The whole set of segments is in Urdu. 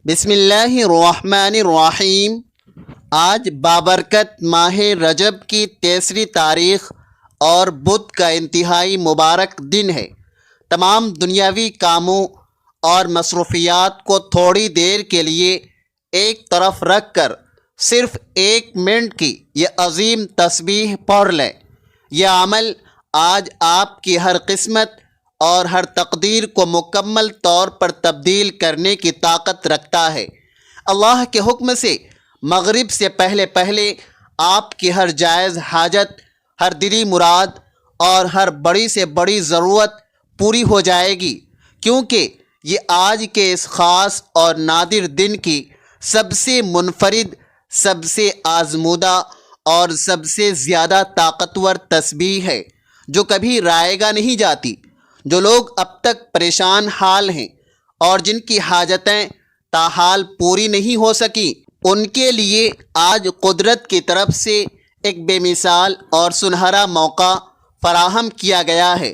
بسم اللہ الرحمن الرحیم۔ آج بابرکت ماہ رجب کی 23 تاریخ اور بدھ کا انتہائی مبارک دن ہے۔ تمام دنیاوی کاموں اور مصروفیات کو تھوڑی دیر کے لیے ایک طرف رکھ کر صرف 1 منٹ کی یہ عظیم تسبیح پڑھ لیں۔ یہ عمل آج آپ کی ہر قسمت اور ہر تقدیر کو مکمل طور پر تبدیل کرنے کی طاقت رکھتا ہے۔ اللہ کے حکم سے مغرب سے پہلے آپ کی ہر جائز حاجت، ہر دلی مراد اور ہر بڑی سے بڑی ضرورت پوری ہو جائے گی، کیونکہ یہ آج کے اس خاص اور نادر دن کی سب سے منفرد، سب سے آزمودہ اور سب سے زیادہ طاقتور تسبیح ہے جو کبھی رائگاں نہیں جاتی۔ جو لوگ اب تک پریشان حال ہیں اور جن کی حاجتیں تاحال پوری نہیں ہو سکیں، ان کے لیے آج قدرت کی طرف سے ایک بے مثال اور سنہرا موقع فراہم کیا گیا ہے،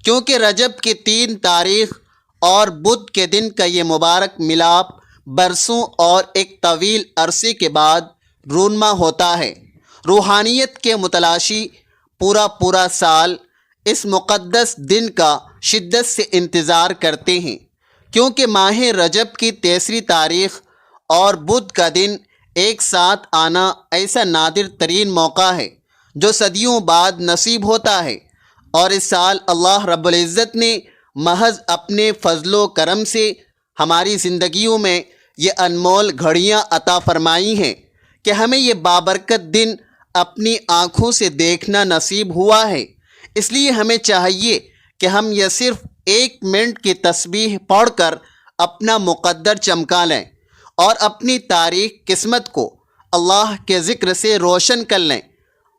کیونکہ رجب کی 3 تاریخ اور بدھ کے دن کا یہ مبارک ملاپ برسوں اور ایک طویل عرصے کے بعد رونما ہوتا ہے۔ روحانیت کے متلاشی پورا سال اس مقدس دن کا شدت سے انتظار کرتے ہیں، کیونکہ ماہ رجب کی 23 تاریخ اور بدھ کا دن ایک ساتھ آنا ایسا نادر ترین موقع ہے جو صدیوں بعد نصیب ہوتا ہے، اور اس سال اللہ رب العزت نے محض اپنے فضل و کرم سے ہماری زندگیوں میں یہ انمول گھڑیاں عطا فرمائی ہیں کہ ہمیں یہ بابرکت دن اپنی آنکھوں سے دیکھنا نصیب ہوا ہے۔ اس لیے ہمیں چاہیے کہ ہم یہ صرف 1 منٹ کی تسبیح پڑھ کر اپنا مقدر چمکا لیں اور اپنی تاریخ قسمت کو اللہ کے ذکر سے روشن کر لیں۔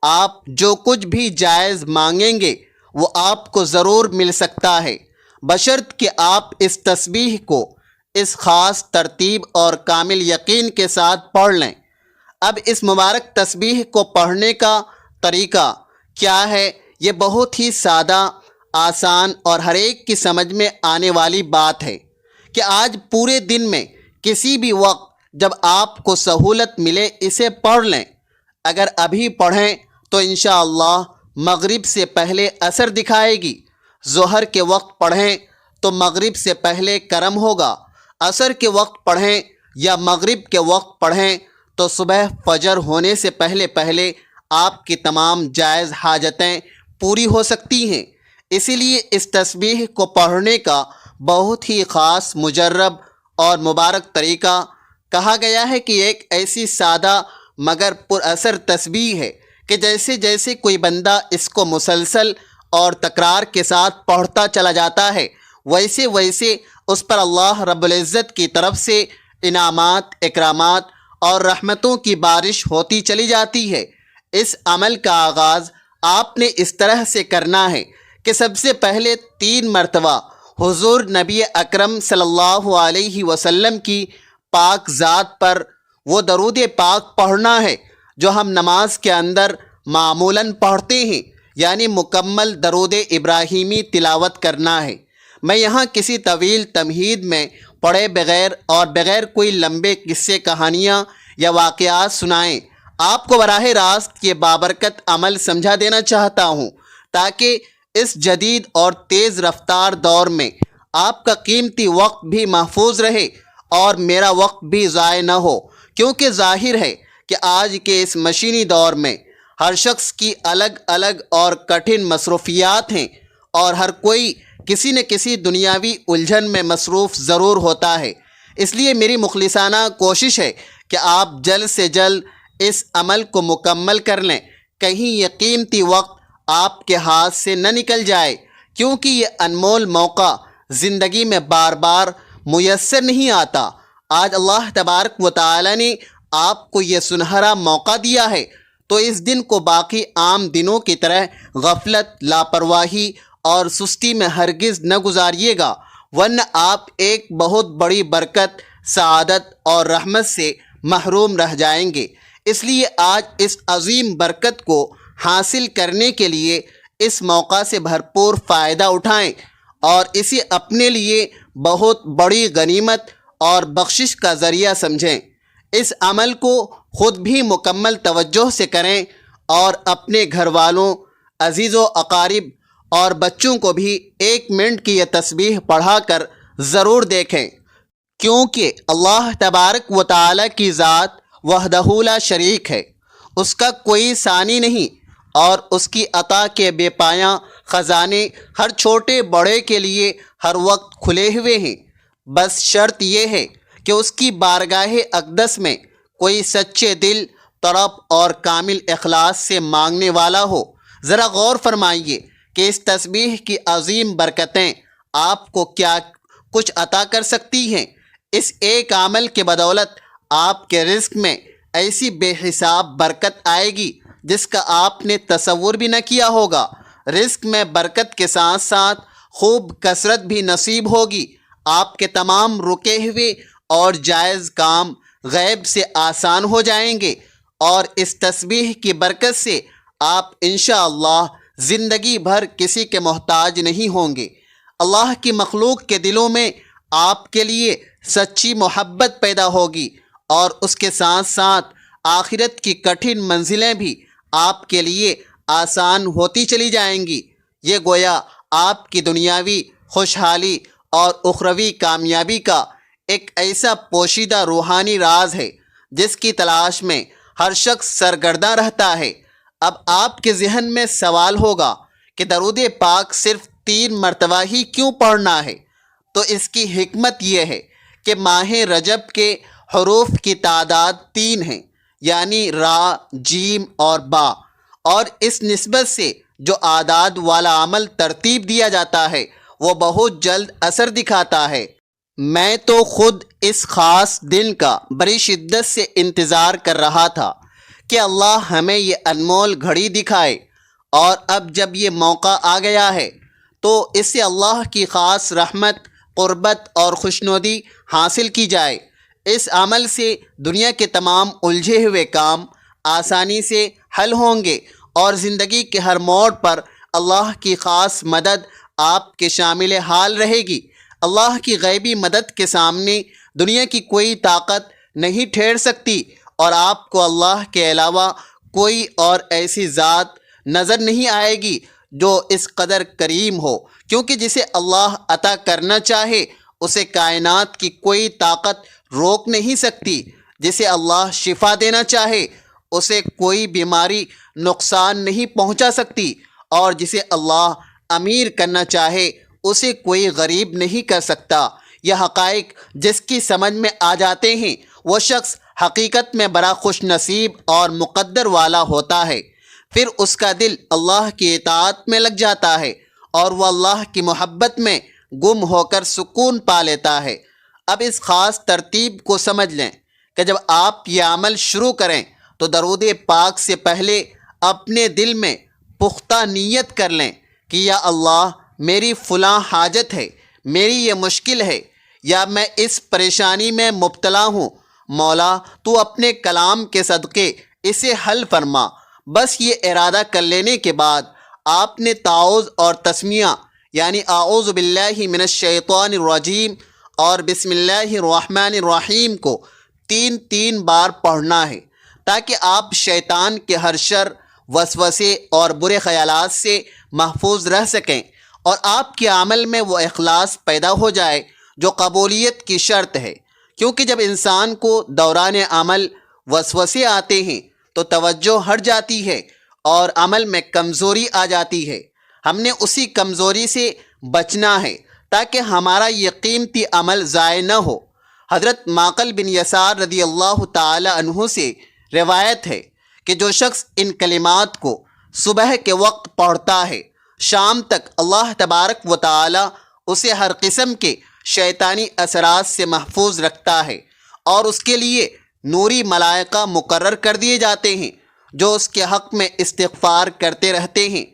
آپ جو کچھ بھی جائز مانگیں گے وہ آپ کو ضرور مل سکتا ہے، بشرط کہ آپ اس تسبیح کو اس خاص ترتیب اور کامل یقین کے ساتھ پڑھ لیں۔ اب اس مبارک تسبیح کو پڑھنے کا طریقہ کیا ہے؟ یہ بہت ہی سادہ، آسان اور ہر ایک کی سمجھ میں آنے والی بات ہے کہ آج پورے دن میں کسی بھی وقت جب آپ کو سہولت ملے اسے پڑھ لیں۔ اگر ابھی پڑھیں تو انشاءاللہ مغرب سے پہلے اثر دکھائے گی، ظہر کے وقت پڑھیں تو مغرب سے پہلے کرم ہوگا، عصر کے وقت پڑھیں یا مغرب کے وقت پڑھیں تو صبح فجر ہونے سے پہلے آپ کی تمام جائز حاجتیں پوری ہو سکتی ہیں۔ اسی لیے اس تسبیح کو پڑھنے کا بہت ہی خاص، مجرب اور مبارک طریقہ کہا گیا ہے کہ ایک ایسی سادہ مگر پر اثر تسبیح ہے کہ جیسے کوئی بندہ اس کو مسلسل اور تکرار کے ساتھ پڑھتا چلا جاتا ہے، ویسے اس پر اللہ رب العزت کی طرف سے انعامات، اکرامات اور رحمتوں کی بارش ہوتی چلی جاتی ہے۔ اس عمل کا آغاز آپ نے اس طرح سے کرنا ہے کہ سب سے پہلے 3 مرتبہ حضور نبی اکرم صلی اللہ علیہ وسلم کی پاک ذات پر وہ درود پاک پڑھنا ہے جو ہم نماز کے اندر معمولاً پڑھتے ہیں، یعنی مکمل درود ابراہیمی تلاوت کرنا ہے۔ میں یہاں کسی طویل تمہید میں پڑھے بغیر اور بغیر کوئی لمبے قصے، کہانیاں یا واقعات سنائیں آپ کو براہ راست یہ بابرکت عمل سمجھا دینا چاہتا ہوں، تاکہ اس جدید اور تیز رفتار دور میں آپ کا قیمتی وقت بھی محفوظ رہے اور میرا وقت بھی ضائع نہ ہو، کیونکہ ظاہر ہے کہ آج کے اس مشینی دور میں ہر شخص کی الگ اور کٹھن مصروفیات ہیں اور ہر کوئی کسی نہ کسی دنیاوی الجھن میں مصروف ضرور ہوتا ہے۔ اس لیے میری مخلصانہ کوشش ہے کہ آپ جلد سے جلد اس عمل کو مکمل کر لیں، کہیں یہ قیمتی وقت آپ کے ہاتھ سے نہ نکل جائے، کیونکہ یہ انمول موقع زندگی میں بار بار میسر نہیں آتا۔ آج اللہ تبارک و تعالی نے آپ کو یہ سنہرا موقع دیا ہے، تو اس دن کو باقی عام دنوں کی طرح غفلت، لاپرواہی اور سستی میں ہرگز نہ گزاریے گا، ورنہ آپ ایک بہت بڑی برکت، سعادت اور رحمت سے محروم رہ جائیں گے۔ اس لیے آج اس عظیم برکت کو حاصل کرنے کے لیے اس موقع سے بھرپور فائدہ اٹھائیں اور اسے اپنے لیے بہت بڑی غنیمت اور بخشش کا ذریعہ سمجھیں۔ اس عمل کو خود بھی مکمل توجہ سے کریں اور اپنے گھر والوں، عزیز و اقارب اور بچوں کو بھی 1 منٹ کی یہ تسبیح پڑھا کر ضرور دیکھیں، کیونکہ اللہ تبارک و تعالی کی ذات وحدہ لا شریک ہے، اس کا کوئی ثانی نہیں، اور اس کی عطا کے بے پایاں خزانے ہر چھوٹے بڑے کے لیے ہر وقت کھلے ہوئے ہیں۔ بس شرط یہ ہے کہ اس کی بارگاہ اقدس میں کوئی سچے دل، طرب اور کامل اخلاص سے مانگنے والا ہو۔ ذرا غور فرمائیے کہ اس تسبیح کی عظیم برکتیں آپ کو کیا کچھ عطا کر سکتی ہیں۔ اس ایک عمل کے بدولت آپ کے رزق میں ایسی بے حساب برکت آئے گی جس کا آپ نے تصور بھی نہ کیا ہوگا۔ رزق میں برکت کے ساتھ ساتھ خوب کثرت بھی نصیب ہوگی۔ آپ کے تمام رکے ہوئے اور جائز کام غیب سے آسان ہو جائیں گے، اور اس تسبیح کی برکت سے آپ انشاءاللہ زندگی بھر کسی کے محتاج نہیں ہوں گے۔ اللہ کی مخلوق کے دلوں میں آپ کے لیے سچی محبت پیدا ہوگی، اور اس کے ساتھ ساتھ آخرت کی کٹھن منزلیں بھی آپ کے لیے آسان ہوتی چلی جائیں گی۔ یہ گویا آپ کی دنیاوی خوشحالی اور اخروی کامیابی کا ایک ایسا پوشیدہ روحانی راز ہے جس کی تلاش میں ہر شخص سرگرداں رہتا ہے۔ اب آپ کے ذہن میں سوال ہوگا کہ درود پاک صرف 3 مرتبہ ہی کیوں پڑھنا ہے؟ تو اس کی حکمت یہ ہے کہ ماہ رجب کے حروف کی تعداد 3 ہیں، یعنی را، جیم اور با، اور اس نسبت سے جو اعداد والا عمل ترتیب دیا جاتا ہے وہ بہت جلد اثر دکھاتا ہے۔ میں تو خود اس خاص دن کا بڑی شدت سے انتظار کر رہا تھا کہ اللہ ہمیں یہ انمول گھڑی دکھائے، اور اب جب یہ موقع آ گیا ہے تو اس سے اللہ کی خاص رحمت، قربت اور خوشنودی حاصل کی جائے۔ اس عمل سے دنیا کے تمام الجھے ہوئے کام آسانی سے حل ہوں گے، اور زندگی کے ہر موڑ پر اللہ کی خاص مدد آپ کے شامل حال رہے گی۔ اللہ کی غیبی مدد کے سامنے دنیا کی کوئی طاقت نہیں ٹھہر سکتی، اور آپ کو اللہ کے علاوہ کوئی اور ایسی ذات نظر نہیں آئے گی جو اس قدر کریم ہو، کیونکہ جسے اللہ عطا کرنا چاہے اسے کائنات کی کوئی طاقت روک نہیں سکتی۔ جسے اللہ شفا دینا چاہے اسے کوئی بیماری نقصان نہیں پہنچا سکتی، اور جسے اللہ امیر کرنا چاہے اسے کوئی غریب نہیں کر سکتا۔ یہ حقائق جس کی سمجھ میں آ جاتے ہیں وہ شخص حقیقت میں بڑا خوش نصیب اور مقدر والا ہوتا ہے۔ پھر اس کا دل اللہ کی اطاعت میں لگ جاتا ہے، اور وہ اللہ کی محبت میں گم ہو کر سکون پا لیتا ہے۔ اب اس خاص ترتیب کو سمجھ لیں کہ جب آپ یہ عمل شروع کریں تو درود پاک سے پہلے اپنے دل میں پختہ نیت کر لیں کہ یا اللہ میری فلاں حاجت ہے، میری یہ مشکل ہے، یا میں اس پریشانی میں مبتلا ہوں، مولا تو اپنے کلام کے صدقے اسے حل فرما۔ بس یہ ارادہ کر لینے کے بعد آپ نے تعوذ اور تسمیہ یعنی اعوذ باللہ من الشیطان الرجیم اور بسم اللہ الرحمن الرحیم کو 3 بار پڑھنا ہے، تاکہ آپ شیطان کے ہر شر، وسوسے اور برے خیالات سے محفوظ رہ سکیں، اور آپ کے عمل میں وہ اخلاص پیدا ہو جائے جو قبولیت کی شرط ہے۔ کیونکہ جب انسان کو دوران عمل وسوسے آتے ہیں تو توجہ ہٹ جاتی ہے اور عمل میں کمزوری آ جاتی ہے۔ ہم نے اسی کمزوری سے بچنا ہے تاکہ ہمارا یہ قیمتی عمل ضائع نہ ہو۔ حضرت معقل بن یسار رضی اللہ تعالی عنہ سے روایت ہے کہ جو شخص ان کلمات کو صبح کے وقت پڑھتا ہے، شام تک اللہ تبارک و تعالی اسے ہر قسم کے شیطانی اثرات سے محفوظ رکھتا ہے، اور اس کے لیے نوری ملائکہ مقرر کر دیے جاتے ہیں جو اس کے حق میں استغفار کرتے رہتے ہیں۔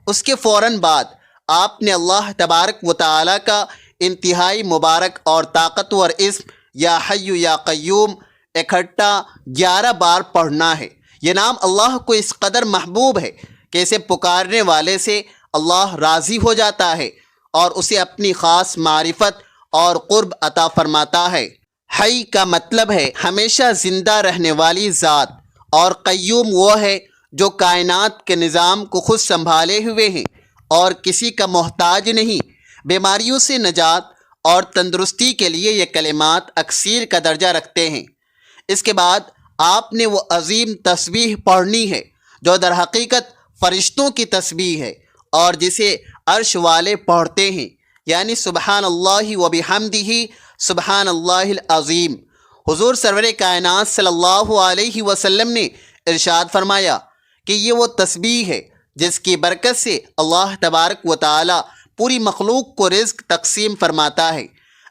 اس کے فوراً بعد آپ نے اللہ تبارک و تعالی کا انتہائی مبارک اور طاقتور اسم یا حی یا قیوم اکٹھا 11 بار پڑھنا ہے۔ یہ نام اللہ کو اس قدر محبوب ہے کہ اسے پکارنے والے سے اللہ راضی ہو جاتا ہے اور اسے اپنی خاص معرفت اور قرب عطا فرماتا ہے۔ حی کا مطلب ہے ہمیشہ زندہ رہنے والی ذات، اور قیوم وہ ہے جو کائنات کے نظام کو خود سنبھالے ہوئے ہیں اور کسی کا محتاج نہیں۔ بیماریوں سے نجات اور تندرستی کے لیے یہ کلمات اکسیر کا درجہ رکھتے ہیں۔ اس کے بعد آپ نے وہ عظیم تسبیح پڑھنی ہے جو در حقیقت فرشتوں کی تسبیح ہے اور جسے عرش والے پڑھتے ہیں، یعنی سبحان اللہ و بحمدہ سبحان اللہ العظیم۔ حضور سرور کائنات صلی اللہ علیہ وسلم نے ارشاد فرمایا کہ یہ وہ تسبیح ہے جس کی برکت سے اللہ تبارک و تعالی پوری مخلوق کو رزق تقسیم فرماتا ہے۔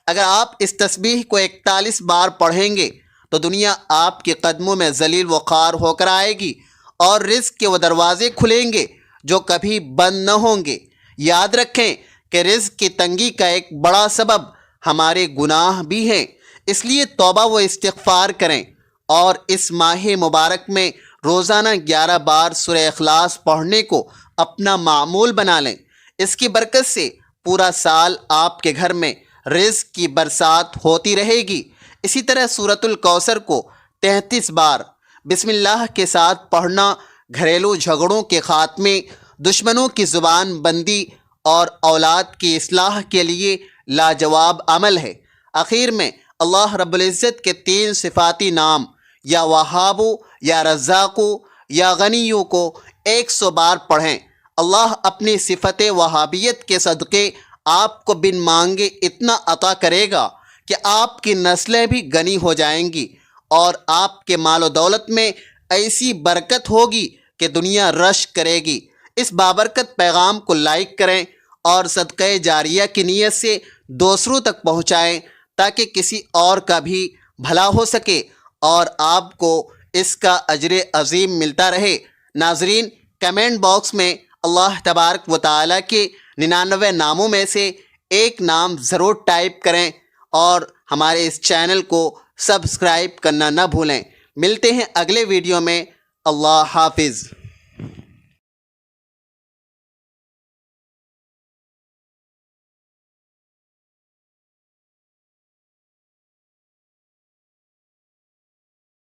اگر آپ اس تسبیح کو 41 بار پڑھیں گے تو دنیا آپ کے قدموں میں ذلیل و خوار ہو کر آئے گی اور رزق کے وہ دروازے کھلیں گے جو کبھی بند نہ ہوں گے۔ یاد رکھیں کہ رزق کی تنگی کا ایک بڑا سبب ہمارے گناہ بھی ہیں، اس لیے توبہ و استغفار کریں اور اس ماہ مبارک میں روزانہ 11 بار سورہ اخلاص پڑھنے کو اپنا معمول بنا لیں۔ اس کی برکت سے پورا سال آپ کے گھر میں رزق کی برسات ہوتی رہے گی۔ اسی طرح سورۃ الکوثر کو 33 بار بسم اللہ کے ساتھ پڑھنا گھریلو جھگڑوں کے خاتمے، دشمنوں کی زبان بندی اور اولاد کی اصلاح کے لیے لاجواب عمل ہے۔ آخر میں اللہ رب العزت کے 3 صفاتی نام یا وہابو یا رزاقو یا غنیو کو 100 بار پڑھیں۔ اللہ اپنی صفت وہابیت کے صدقے آپ کو بن مانگے اتنا عطا کرے گا کہ آپ کی نسلیں بھی غنی ہو جائیں گی اور آپ کے مال و دولت میں ایسی برکت ہوگی کہ دنیا رش کرے گی۔ اس بابرکت پیغام کو لائک کریں اور صدقہ جاریہ کی نیت سے دوسروں تک پہنچائیں تاکہ کسی اور کا بھی بھلا ہو سکے اور آپ کو اس کا اجر عظیم ملتا رہے۔ ناظرین، کمنٹ باکس میں اللہ تبارک و تعالیٰ کے 99 ناموں میں سے ایک نام ضرور ٹائپ کریں اور ہمارے اس چینل کو سبسکرائب کرنا نہ بھولیں۔ ملتے ہیں اگلے ویڈیو میں۔ اللہ حافظ۔